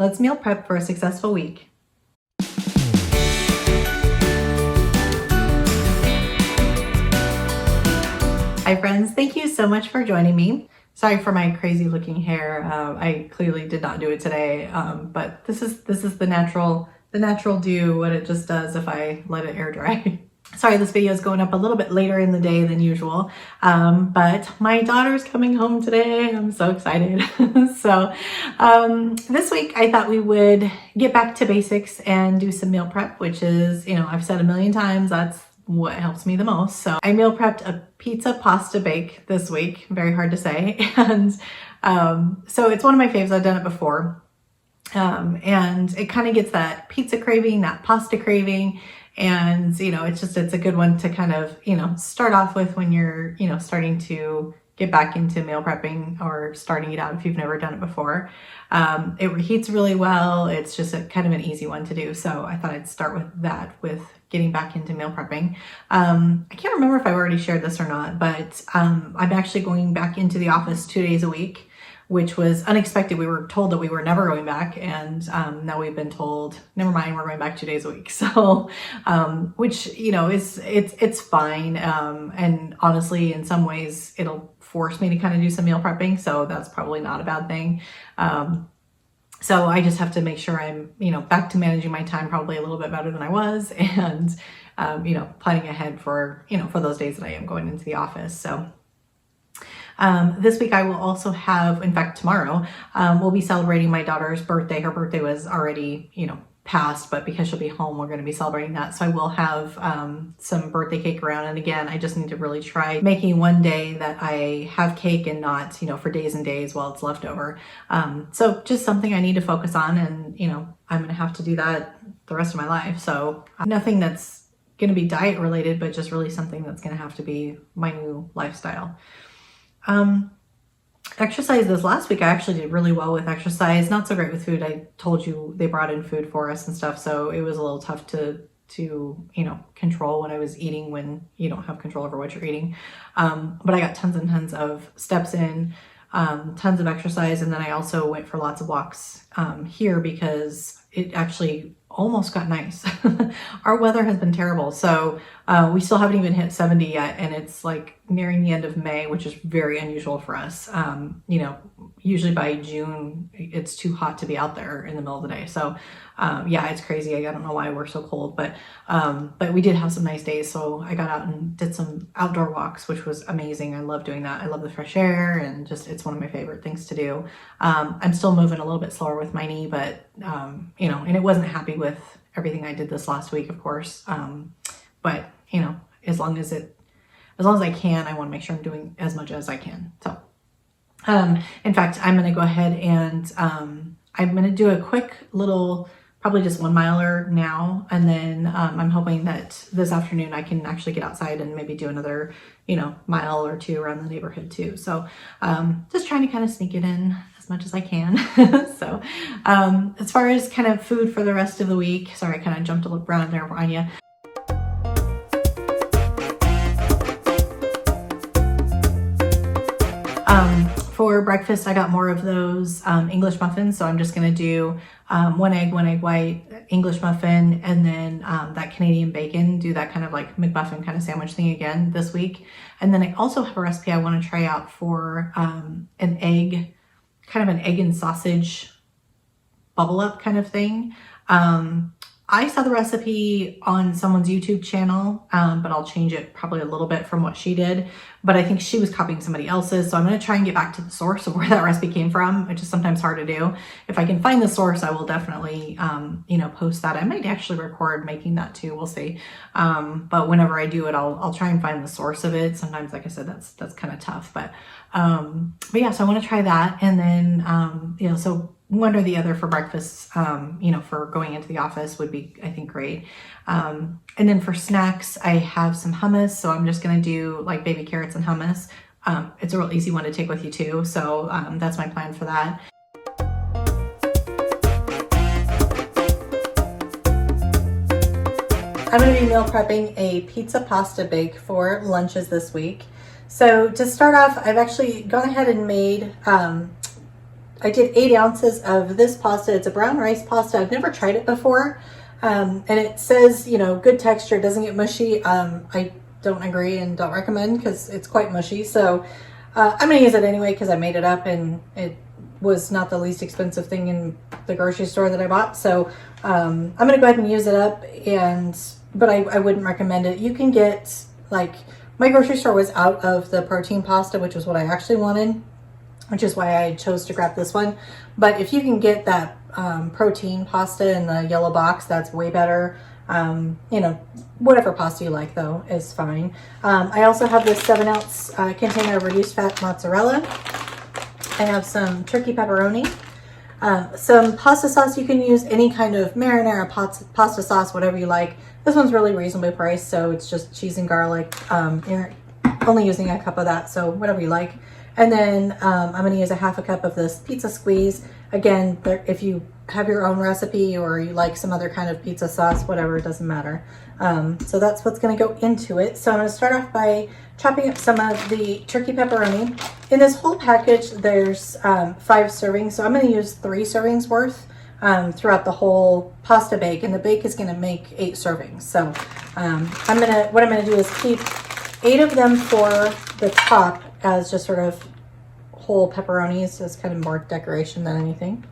let's meal prep for a successful week. Hi friends, thank you so much for joining me. Sorry for my crazy looking hair. I clearly did not do it today, but this is the natural do, what it just does if I let it air dry. Sorry, this video is going up a little bit later in the day than usual, but my daughter's coming home today. I'm so excited. So this week I thought we would get back to basics and do some meal prep, which is, I've said a million times, that's what helps me the most. So I meal prepped a pizza pasta bake this week. Very hard to say. And so it's one of my faves. I've done it before. And it kind of gets that pizza craving, that pasta craving. And, it's a good one to kind of, start off with when you're, starting to get back into meal prepping or starting it out if you've never done it before. It reheats really well. It's just kind of an easy one to do. So I thought I'd start with that, with getting back into meal prepping. I can't remember if I've already shared this or not, but I'm actually going back into the office 2 days a week, which was unexpected. We were told that we were never going back, and now we've been told, never mind, we're going back 2 days a week. So, which, it's fine. And honestly, in some ways, it'll force me to kind of do some meal prepping. So that's probably not a bad thing. So I just have to make sure I'm, back to managing my time probably a little bit better than I was, and, planning ahead for, for those days that I am going into the office. So this week I will also have, in fact, tomorrow, we'll be celebrating my daughter's birthday. Her birthday was already, passed, but because she'll be home, we're going to be celebrating that. So I will have some birthday cake around. And again, I just need to really try making one day that I have cake and not, for days and days while it's left over. So just something I need to focus on, and, I'm going to have to do that the rest of my life. So nothing that's going to be diet related, but just really something that's going to have to be my new lifestyle. Exercise this last week, I actually did really well with exercise. Not so great with food. I told you they brought in food for us and stuff, so it was a little tough to control what I was eating when you don't have control over what you're eating. But I got tons and tons of steps in, tons of exercise, and then I also went for lots of walks here because it actually almost got nice. Our weather has been terrible, so we still haven't even hit 70 yet, and it's like nearing the end of May, which is very unusual for us. Usually by June it's too hot to be out there in the middle of the day. So yeah, it's crazy. I don't know why we're so cold, but we did have some nice days. So I got out and did some outdoor walks, which was amazing. I love doing that. I love the fresh air, and just it's one of my favorite things to do. I'm still moving a little bit slower with my knee, but and it wasn't happy with everything I did this last week, of course. But as long as I can, I want to make sure I'm doing as much as I can. So in fact, I'm going to go ahead and I'm going to do a quick little, probably just 1 miler now, and then I'm hoping that this afternoon I can actually get outside and maybe do another mile or two around the neighborhood too. So just trying to kind of sneak it in as much as I can. So as far as kind of food for the rest of the week, sorry, I kind of jumped around there on you. For breakfast, I got more of those English muffins, so I'm just going to do 1 egg white, English muffin, and then that Canadian bacon, do that kind of like McMuffin kind of sandwich thing again this week. And then I also have a recipe I want to try out for an egg and sausage bubble up kind of thing. I saw the recipe on someone's YouTube channel, but I'll change it probably a little bit from what she did. But I think she was copying somebody else's. So I'm going to try and get back to the source of where that recipe came from, which is sometimes hard to do. If I can find the source, I will definitely, post that. I might actually record making that too. We'll see. But whenever I do it, I'll try and find the source of it. Sometimes, like I said, that's kind of tough. But yeah, so I want to try that. And then, so one or the other for breakfast, for going into the office would be, I think, great. And then for snacks, I have some hummus. So I'm just going to do like baby carrots and hummus. It's a real easy one to take with you too. So that's my plan for that. I'm going to be meal prepping a pizza pasta bake for lunches this week. So to start off, I've actually gone ahead and made I did 8 ounces of this pasta. It's a brown rice pasta. I've never tried it before. And it says, you know, good texture, doesn't get mushy. I don't agree and don't recommend because it's quite mushy. So I'm going to use it anyway because I made it up and it was not the least expensive thing in the grocery store that I bought. So I'm going to go ahead and use it up, but I wouldn't recommend it. You can get, like, my grocery store was out of the protein pasta, which was what I actually wanted, which is why I chose to grab this one. But if you can get that protein pasta in the yellow box, that's way better. You know, whatever pasta you like though is fine. I also have this 7-ounce container of reduced fat mozzarella. I have some turkey pepperoni, some pasta sauce. You can use any kind of marinara, pasta sauce, whatever you like. This one's really reasonably priced, so it's just cheese and garlic. You're only using a cup of that, so whatever you like. And then I'm going to use a half a cup of this pizza squeeze. Again, if you have your own recipe or you like some other kind of pizza sauce, whatever, it doesn't matter. So that's what's going to go into it. So I'm going to start off by chopping up some of the turkey pepperoni. In this whole package, there's 5 servings, so I'm going to use 3 servings worth throughout the whole pasta bake, and the bake is going to make 8 servings. So what I'm going to do is keep 8 of them for the top as just sort of whole pepperonis, so it's kind of more decoration than anything.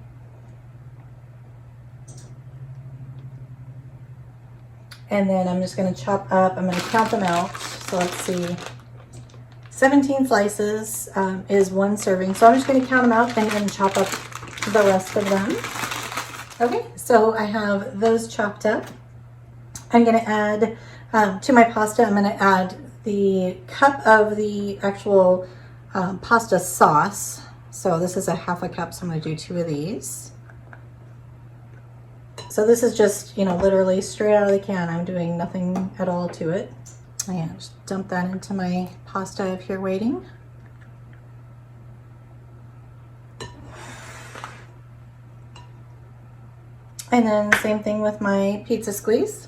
And then I'm just going to chop up, I'm going to count them out. So let's see, 17 slices is 1 serving. So I'm just going to count them out and then chop up the rest of them. Okay, so I have those chopped up. I'm going to add to my pasta, I'm going to add the cup of the actual pasta sauce. So this is a half a cup, so I'm going to do 2 of these. So this is just, you know, literally straight out of the can. I'm doing nothing at all to it. And just dump that into my pasta I have here waiting. And then same thing with my pizza squeeze.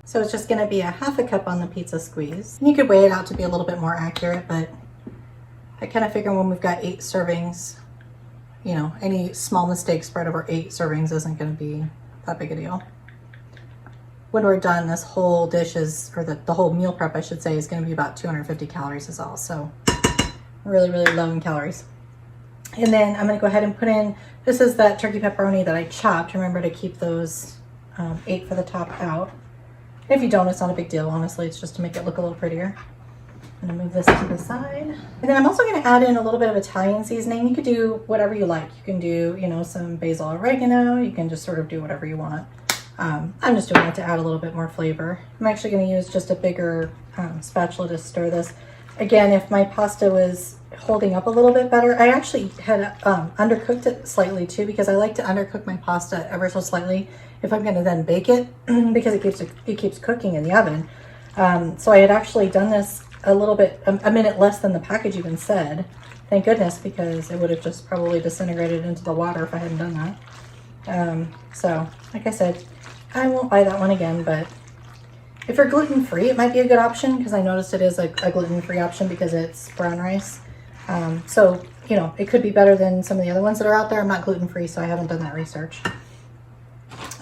So it's just going to be a half a cup on the pizza squeeze. And you could weigh it out to be a little bit more accurate, but I kind of figure when we've got 8 servings, you know, any small mistake spread over 8 servings isn't going to be that big a deal. When we're done, this whole dish is, or the whole meal prep, I should say, is going to be about 250 calories is all. So really, really low in calories. And then I'm going to go ahead and put in, this is that turkey pepperoni that I chopped. Remember to keep those 8 for the top out. If you don't, it's not a big deal, honestly. It's just to make it look a little prettier. I'm going to move this to the side. And then I'm also going to add in a little bit of Italian seasoning. You could do whatever you like. You can do, you know, some basil oregano. You can just sort of do whatever you want. I'm just doing it to add a little bit more flavor. I'm actually going to use just a bigger spatula to stir this. Again, if my pasta was holding up a little bit better, I actually had undercooked it slightly too, because I like to undercook my pasta ever so slightly if I'm going to then bake it, because it keeps cooking in the oven. So I had actually done this a little bit, a minute less than the package even said. Thank goodness, because it would have just probably disintegrated into the water if I hadn't done that. So like I said, I won't buy that one again, but if you're gluten-free, it might be a good option, because I noticed it is a gluten-free option because it's brown rice. So, you know, it could be better than some of the other ones that are out there. I'm not gluten-free, so I haven't done that research.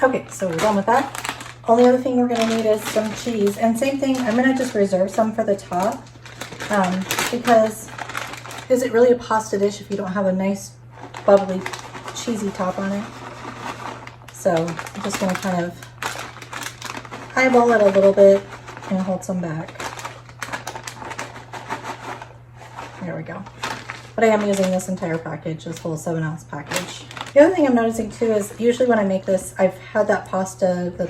Okay, so we're done with that. Only other thing we're going to need is some cheese. And same thing, I'm going to just reserve some for the top, because is it really a pasta dish if you don't have a nice, bubbly, cheesy top on it? So I'm just going to kind of eyeball it a little bit and hold some back. There we go. But I am using this entire package, this whole 7-ounce package. The other thing I'm noticing too is usually when I make this, I've had that pasta, the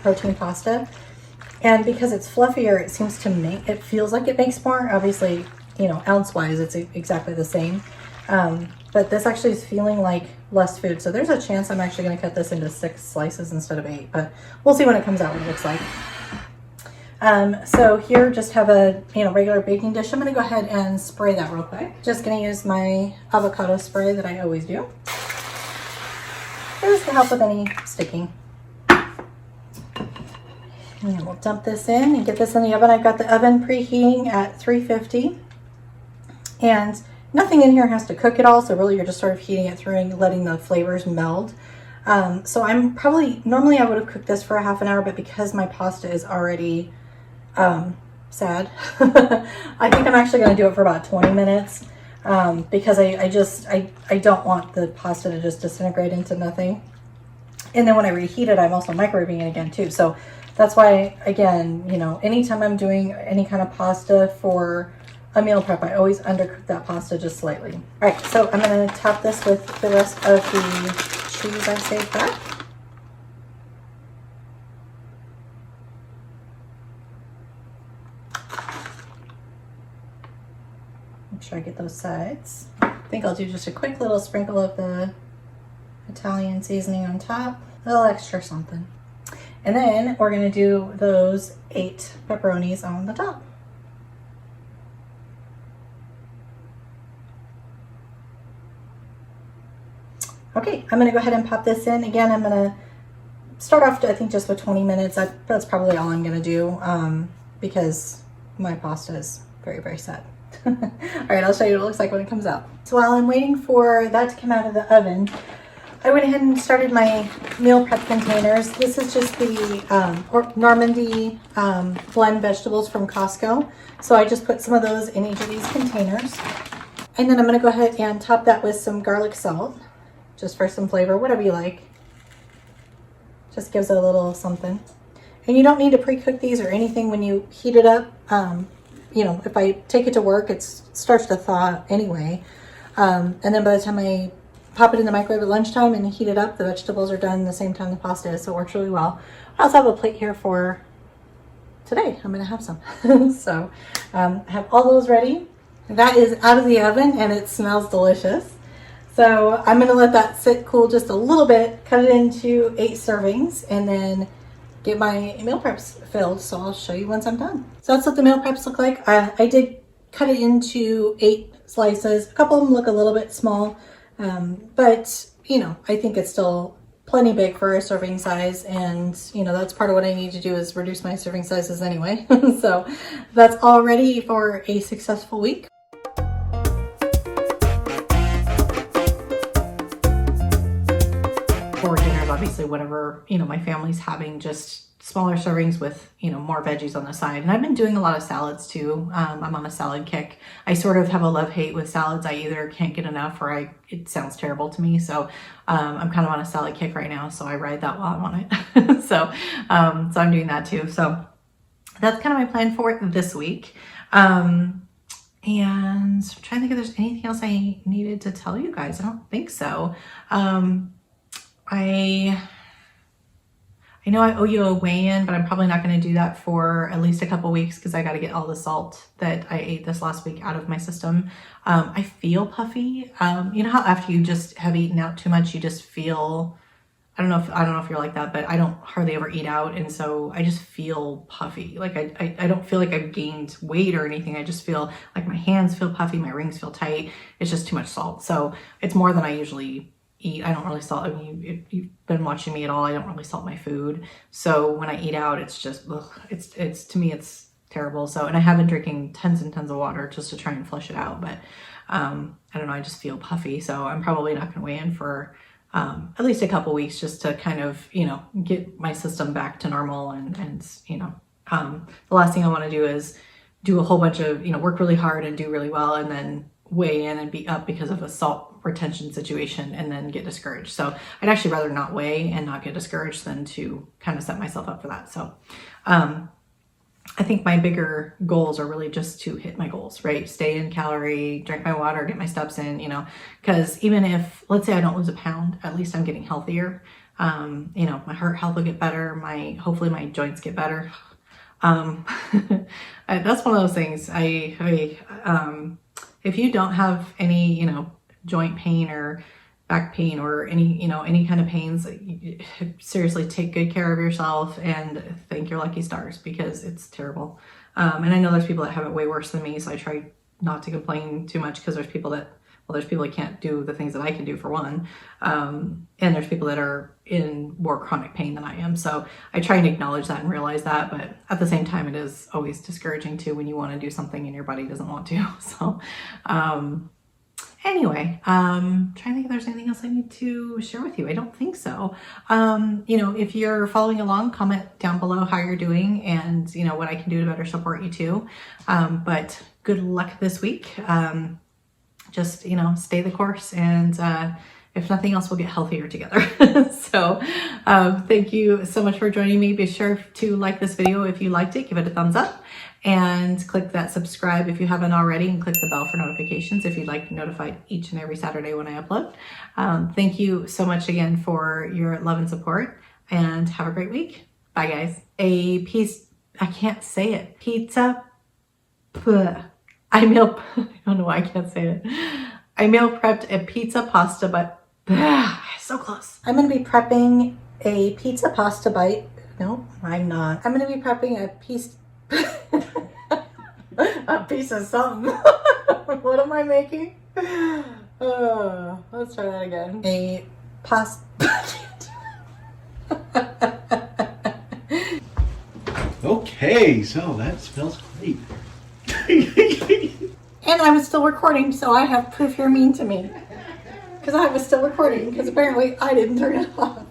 protein pasta, and because it's fluffier, it seems to make, it feels like it makes more. Obviously, you know, ounce-wise, it's exactly the same. But this actually is feeling like less food. So there's a chance I'm actually going to cut this into 6 slices instead of 8, but we'll see when it comes out what it looks like. So here, just have a, you know, regular baking dish. I'm going to go ahead and spray that real quick. Just going to use my avocado spray that I always do, just to help with any sticking. And then we'll dump this in and get this in the oven. I've got the oven preheating at 350. And nothing in here has to cook at all. So really you're just sort of heating it through and letting the flavors meld. So I'm probably, normally I would have cooked this for a half an hour, but because my pasta is already sad, I think I'm actually going to do it for about 20 minutes because I don't want the pasta to just disintegrate into nothing. And then when I reheat it, I'm also microwaving it again too. So that's why, again, you know, anytime I'm doing any kind of pasta for a meal prep, I always undercook that pasta just slightly. All right, so I'm going to top this with the rest of the cheese I saved back. Make sure I get those sides. I think I'll do just a quick little sprinkle of the Italian seasoning on top, a little extra something. And then we're going to do those 8 pepperonis on the top. Okay, I'm going to go ahead and pop this in. Again, I'm going to start off, I think, just with 20 minutes. That's probably all I'm going to do because my pasta is very, very set. All right, I'll show you what it looks like when it comes out. So while I'm waiting for that to come out of the oven, I went ahead and started my meal prep containers. This is just the Normandy blend vegetables from Costco. So I just put some of those in each of these containers. And then I'm going to go ahead and top that with some garlic salt, just for some flavor, whatever you like. Just gives it a little something. And you don't need to pre-cook these or anything when you heat it up. You know, if I take it to work, it starts to thaw anyway. And then by the time I pop it in the microwave at lunchtime and heat it up, the vegetables are done the same time the pasta is, so it works really well. I also have a plate here for today. I'm gonna have some. So I have all those ready. That is out of the oven and it smells delicious. So I'm gonna let that sit cool just a little bit, cut it into 8 servings, and then get my meal preps filled. So I'll show you once I'm done. So that's what the meal preps look like. I did cut it into 8 slices. A couple of them look a little bit small. But, you know, I think it's still plenty big for a serving size. And, you know, that's part of what I need to do is reduce my serving sizes anyway. So that's all ready for a successful week. For dinners, obviously, whatever, you know, my family's having, just smaller servings with, you know, more veggies on the side. And I've been doing a lot of salads too. I'm on a salad kick. I sort of have a love-hate with salads. I either can't get enough or it sounds terrible to me. So I'm kind of on a salad kick right now. So I ride that while I'm on it. So I'm doing that too. So that's kind of my plan for this week. And I'm trying to think if there's anything else I needed to tell you guys. I don't think so. I know I owe you a weigh-in, but I'm probably not going to do that for at least a couple weeks because I got to get all the salt that I ate this last week out of my system. I feel puffy. You know how after you just have eaten out too much, you just feel, I don't know if you're like that, but I don't hardly ever eat out. And so I just feel puffy. Like I don't feel like I've gained weight or anything. I just feel like my hands feel puffy. My rings feel tight. It's just too much salt. So it's more than I usually eat. I don't really salt. I mean, if you've been watching me at all, I don't really salt my food. So when I eat out, it's just, ugh, it's to me, it's terrible. So, and I have been drinking tons and tons of water just to try and flush it out. But I don't know, I just feel puffy. So I'm probably not going to weigh in for at least a couple weeks just to kind of, you know, get my system back to normal. And you know, the last thing I want to do is do a whole bunch of, you know, work really hard and do really well and then weigh in and be up because of a salt retention situation and then get discouraged. So I'd actually rather not weigh and not get discouraged than to kind of set myself up for that. So I think my bigger goals are really just to hit my goals, right? Stay in calorie, drink my water, get my steps in, you know, because even if, let's say I don't lose a pound, at least I'm getting healthier. You know, my heart health will get better. Hopefully my joints get better. That's one of those things. If you don't have any, you know, joint pain or back pain or any, you know, any kind of pains, seriously take good care of yourself and thank your lucky stars because it's terrible. And I know there's people that have it way worse than me. So I try not to complain too much because there's people that can't do the things that I can do for one. And there's people that are in more chronic pain than I am. So I try and acknowledge that and realize that, but at the same time, it is always discouraging too when you want to do something and your body doesn't want to. So, Anyway, trying to think if there's anything else I need to share with you. I don't think so. If you're following along, comment down below how you're doing and, what I can do to better support you too. But good luck this week. Just, stay the course, and if nothing else, we'll get healthier together. So thank you so much for joining me. Be sure to like this video if you liked it, give it a thumbs up, and click that subscribe if you haven't already, and click the bell for notifications if you'd like to be notified each and every Saturday when I upload. Thank you so much again for your love and support, and have a great week. Bye guys. I can't say it. Pizza. I don't know why I can't say it. I meal prepped a pizza pasta, but so close. I'm going to be prepping a pizza pasta bite. No, I'm not. I'm going to be prepping a piece of something. What am I making? Let's try that again. A pasta. Okay, so that smells great. And I was still recording, so I have proof you're mean to me. Because I was still recording, because apparently I didn't turn it off.